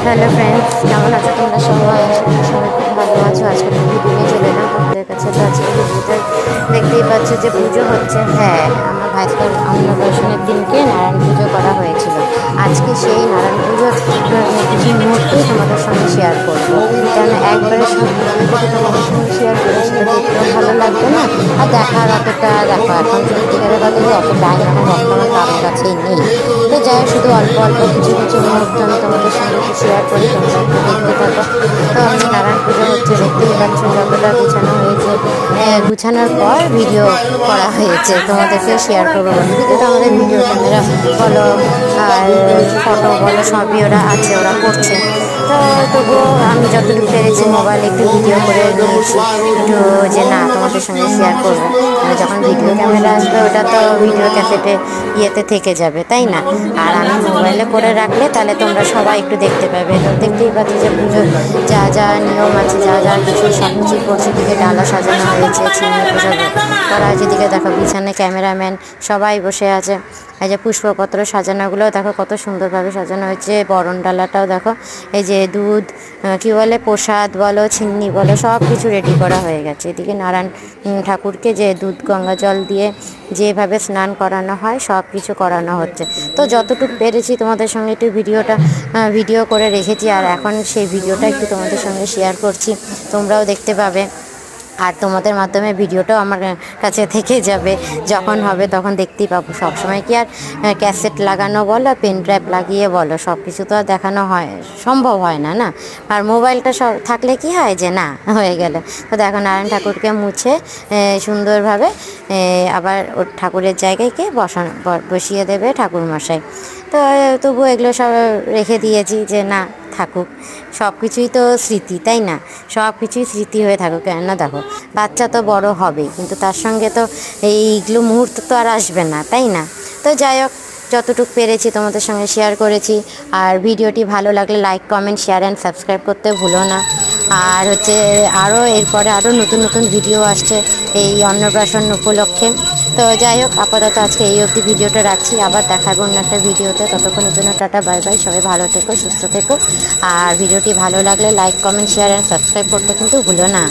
Hello friends, কেমন আছো তোমরা সবাই? সবাই খুব ভালো আছো। আজকে একটা ভিডিও নিয়ে চলে এলাম তোমাদের কাছে। তো আজকে ভিডিওটা দেখতেই পাচ্ছ যে পুজো হচ্ছে। হ্যাঁ, আমার ভাইস্কার অন্নপ্রাশনের দিনকে নারায়ণ পুজো করা হয়েছিল। আজকে সেই নারায়ণ পুজোর কিছু মুহূর্তই তোমাদের সঙ্গে শেয়ার করবো, কেন একবারে সব ভিডিও যদি তোমাদের সঙ্গে শেয়ার করে সেটা দেখতেও ভালো লাগবে না, আর দেখার অতটা দেখো এখন সত্যিকারের কথা যে অত টাইম এখন বর্তমান কারোর কাছেই নেই। তো যাই শুধু অল্প অল্প কিছু কিছু মুহূর্ত আমি তোমাদের সঙ্গে একটু শেয়ার করি, তোমরা একটু দেখতে থাকো। তো আমি নারায়ণ পুজো হচ্ছে দেখতেই পাচ্ছ, যতটা গুছানো হয়েছে, গুছানোর পর ভিডিও করা হয়েছে তোমাদেরকে শেয়ার করবো বলে। কিন্তু আমাদের ভিডিও ক্যামেরা বলো আর ফটো বলো সবই ওরা আছে, ওরা করছে। তো তবুও আমি যতটুকু পেরেছি মোবাইলে একটু ভিডিও করে নিয়েছি, একটু যে না তোমাদের সঙ্গে শেয়ার করবো। যখন ভিডিও ক্যামেরা আসবে ওটা তো ভিডিও ক্যাসেটে ইয়েতে থেকে যাবে, তাই না? আর আমি মোবাইলে করে রাখলে তাহলে তোমরা সবাই একটু দেখতে পাবে। তো দেখতেই পাচ্ছি যে পুজোর যা যা নিয়ম আছে, যা যা কিছু সব কিছুই করছে। দিকে ডালা সাজানো হয়েছে, চিনি প্রসাদ করা হয়েছে, দিকে দেখো বিছানে ক্যামেরাম্যান সবাই বসে আছে। এই যে পুষ্পপত্র সাজানোগুলোও দেখো কত সুন্দরভাবে সাজানো হয়েছে। বরণ ডালাটাও দেখো, এই যে দুধ কী বলে প্রসাদ বলো চিন্নি বলো সব কিছু রেডি করা হয়ে গেছে। এদিকে নারায়ণ ঠাকুরকে যে দুধ গঙ্গা জল দিয়ে যেভাবে স্নান করানো হয় সব কিছু করানো হচ্ছে। তো যতটুকু পেরেছি তোমাদের সঙ্গে একটু ভিডিও করে রেখেছি, আর এখন সেই ভিডিওটা একটু তোমাদের সঙ্গে শেয়ার করছি, তোমরাও দেখতে পাবে। আর তোমাদের মাধ্যমে ভিডিওটাও আমার কাছে থেকে যাবে, যখন হবে তখন দেখতেই পাবো। সবসময় কি আর ক্যাসেট লাগানো বলো, পেন ড্রাইভ লাগিয়ে বলো সব কিছু তো আর দেখানো হয়, সম্ভব হয় না না। আর মোবাইলটা সব থাকলে কি হয় যে না হয়ে গেল। তো দেখো নারায়ণ ঠাকুরকে মুছে সুন্দরভাবে আবার ওর ঠাকুরের জায়গায় বসিয়ে দেবে ঠাকুরমশাই। তো তবু এগুলো সব রেখে দিয়েছি যে না থাকুক, সব কিছুই তো স্মৃতি, তাই না? সব কিছুই স্মৃতি হয়ে থাকুক। কেন দেখো বাচ্চা তো বড় হবে, কিন্তু তার সঙ্গে তো এইগুলো মুহূর্ত তো আর আসবে না, তাই না? তো যাই হোক, যতটুকু পেরেছি তোমাদের সঙ্গে শেয়ার করেছি। আর ভিডিওটি ভালো লাগলে like comment share and subscribe করতে ভুলো না। আর হচ্ছে আরও এরপরে আরও নতুন নতুন ভিডিও আসছে এই অন্নপ্রাশন উপলক্ষে। তো যাই হোক, আপাতত আজকে এই অবধি ভিডিওটা রাখছি, আবার দেখাবো অন্য একটা ভিডিওতে। ততক্ষণের জন্য টাটা, বাই বাই। সবাই ভালো থেকো, সুস্থ থেকো। আর ভিডিওটি ভালো লাগলে like comment share and subscribe করতে কিন্তু ভুলো না।